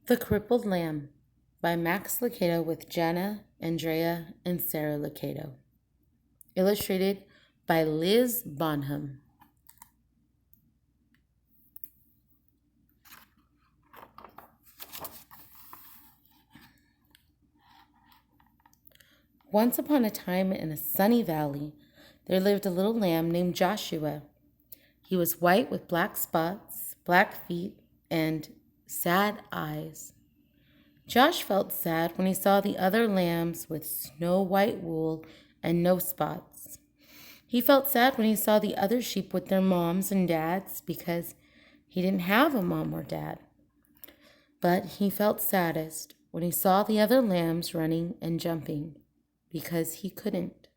The Crippled Lamb by Max Lucado with Jana, Andrea, and Sarah Lucado. Illustrated by Liz Bonham. Once upon a time in a sunny valley, there lived a little lamb named Joshua. He was white with black spots, black feet, and sad eyes. Josh felt sad when he saw the other lambs with snow white wool and no spots. He felt sad when he saw the other sheep with their moms and dads because he didn't have a mom or dad. But he felt saddest when he saw the other lambs running and jumping because he couldn't.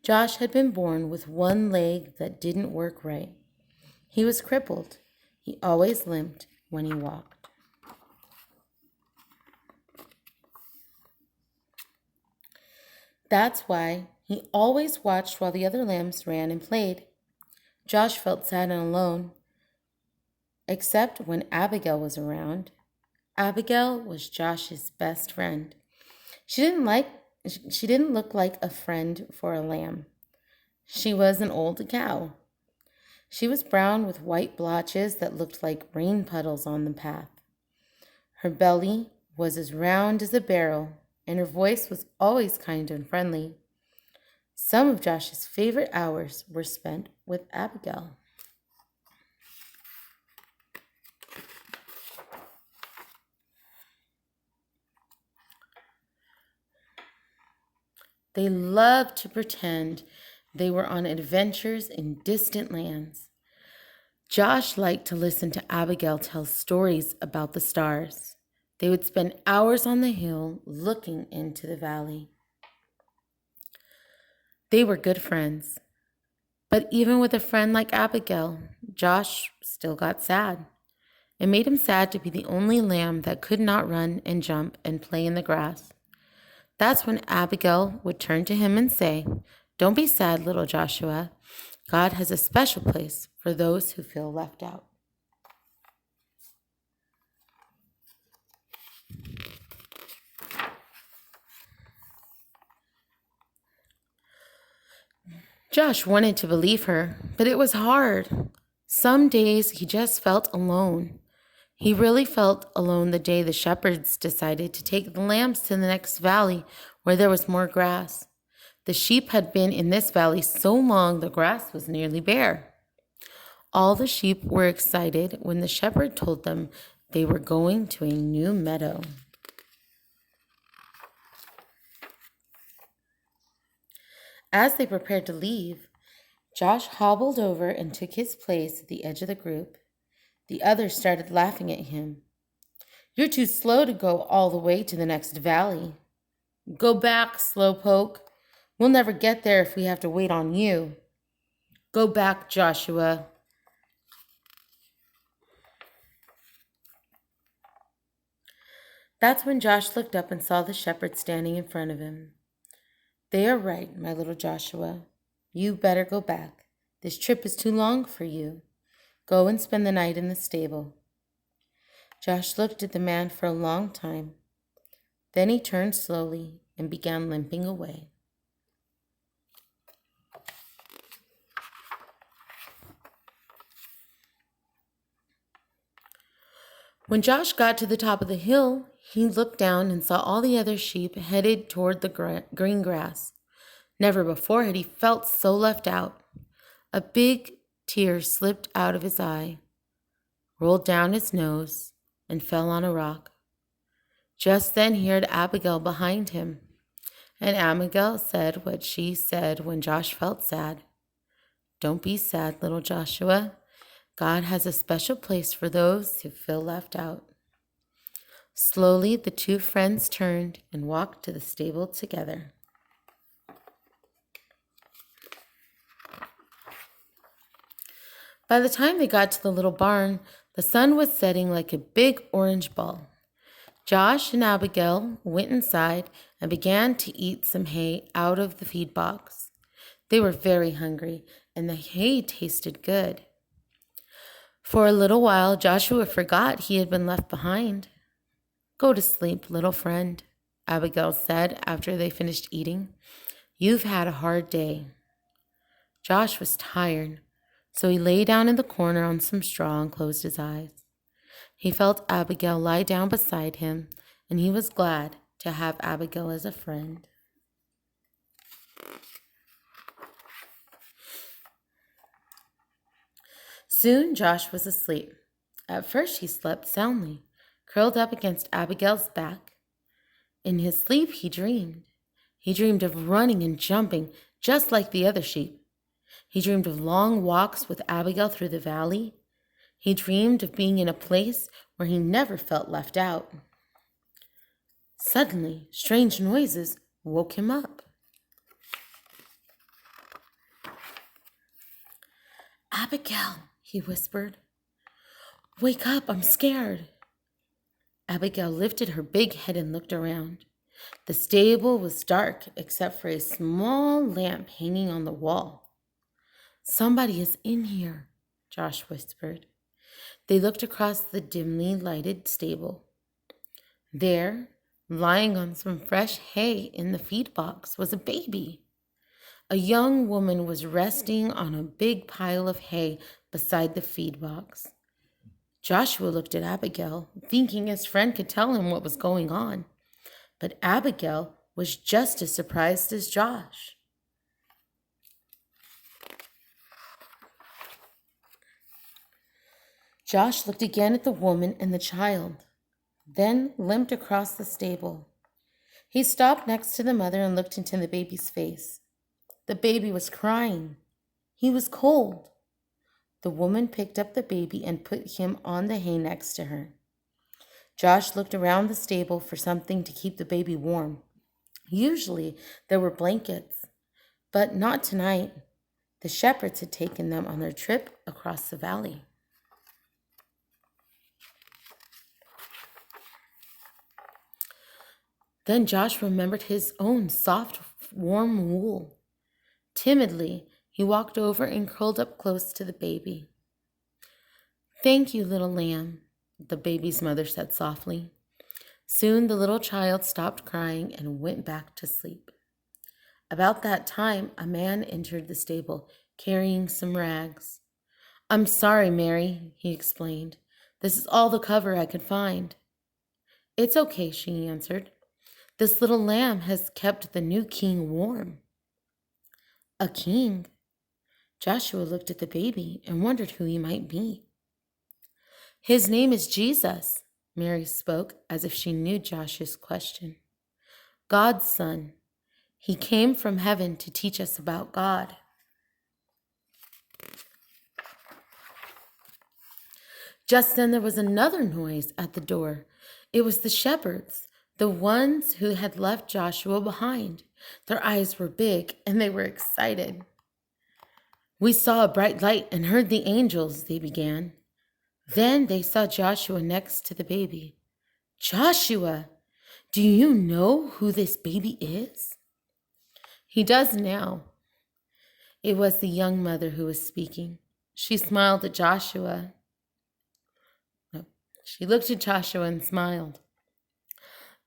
Josh had been born with one leg that didn't work right. He was crippled. He always limped when he walked. That's why he always watched while the other lambs ran and played. Josh felt sad and alone, except when Abigail was around. Abigail was Josh's best friend. She didn't look like a friend for a lamb. She was an old cow. She was brown with white blotches that looked like rain puddles on the path. Her belly was as round as a barrel, and her voice was always kind and friendly. Some of Josh's favorite hours were spent with Abigail. They loved to pretend they were on adventures in distant lands. Josh liked to listen to Abigail tell stories about the stars. They would spend hours on the hill looking into the valley. They were good friends. But even with a friend like Abigail, Josh still got sad. It made him sad to be the only lamb that could not run and jump and play in the grass. That's when Abigail would turn to him and say, "Don't be sad, little Joshua. God has a special place for those who feel left out." Josh wanted to believe her, but it was hard. Some days he just felt alone. He really felt alone the day the shepherds decided to take the lambs to the next valley where there was more grass. The sheep had been in this valley so long the grass was nearly bare. All the sheep were excited when the shepherd told them they were going to a new meadow. As they prepared to leave, Josh hobbled over and took his place at the edge of the group. The others started laughing at him. "You're too slow to go all the way to the next valley." "Go back, slowpoke. We'll never get there if we have to wait on you." "Go back, Joshua." That's when Josh looked up and saw the shepherd standing in front of him. "They are right, my little Joshua. You better go back. This trip is too long for you. Go and spend the night in the stable." Josh looked at the man for a long time. Then he turned slowly and began limping away. When Josh got to the top of the hill, he looked down and saw all the other sheep headed toward the green grass. Never before had he felt so left out. A big tear slipped out of his eye, rolled down his nose, and fell on a rock. Just then he heard Abigail behind him, and Abigail said what she said when Josh felt sad. "Don't be sad, little Joshua. God has a special place for those who feel left out." Slowly, the two friends turned and walked to the stable together. By the time they got to the little barn, the sun was setting like a big orange ball. Josh and Abigail went inside and began to eat some hay out of the feed box. They were very hungry, and the hay tasted good. For a little while, Joshua forgot he had been left behind. "Go to sleep, little friend," Abigail said after they finished eating. "You've had a hard day." Josh was tired, so he lay down in the corner on some straw and closed his eyes. He felt Abigail lie down beside him, and he was glad to have Abigail as a friend. Soon Josh was asleep. At first he slept soundly, curled up against Abigail's back. In his sleep he dreamed. He dreamed of running and jumping just like the other sheep. He dreamed of long walks with Abigail through the valley. He dreamed of being in a place where he never felt left out. Suddenly, strange noises woke him up. "Abigail," he whispered. "Wake up, I'm scared." Abigail lifted her big head and looked around. The stable was dark except for a small lamp hanging on the wall. "Somebody is in here," Josh whispered. They looked across the dimly lighted stable. There, lying on some fresh hay in the feed box, was a baby. A young woman was resting on a big pile of hay beside the feed box. Joshua looked at Abigail, thinking his friend could tell him what was going on. But Abigail was just as surprised as Josh. Josh looked again at the woman and the child, then limped across the stable. He stopped next to the mother and looked into the baby's face. The baby was crying. He was cold. The woman picked up the baby and put him on the hay next to her. Josh looked around the stable for something to keep the baby warm. Usually there were blankets, but not tonight. The shepherds had taken them on their trip across the valley. Then Josh remembered his own soft, warm wool. Timidly, he walked over and curled up close to the baby. "Thank you, little lamb," the baby's mother said softly. Soon the little child stopped crying and went back to sleep. About that time, a man entered the stable, carrying some rags. "I'm sorry, Mary," he explained. "This is all the cover I could find." "It's okay," she answered. "This little lamb has kept the new king warm." A king? Joshua looked at the baby and wondered who he might be. "His name is Jesus," Mary spoke as if she knew Joshua's question. "God's son. He came from heaven to teach us about God." Just then there was another noise at the door. It was the shepherds, the ones who had left Joshua behind. Their eyes were big and they were excited. "We saw a bright light and heard the angels," they began. Then they saw Joshua next to the baby. "Joshua, do you know who this baby is?" "He does now." It was the young mother who was speaking. She smiled at Joshua. No, she looked at Joshua and smiled.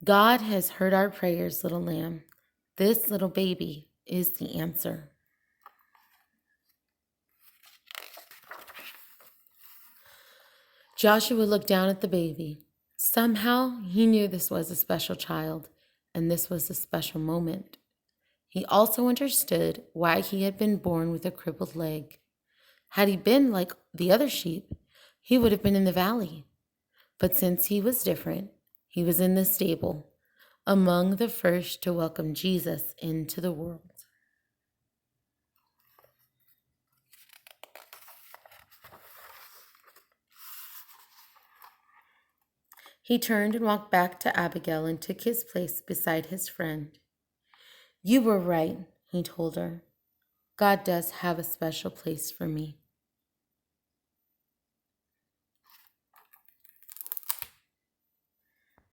"God has heard our prayers, little lamb. This little baby is the answer." Joshua looked down at the baby. Somehow he knew this was a special child, and this was a special moment. He also understood why he had been born with a crippled leg. Had he been like the other sheep, he would have been in the valley. But since he was different, he was in the stable, among the first to welcome Jesus into the world. He turned and walked back to Abigail and took his place beside his friend. "You were right," he told her. "God does have a special place for me."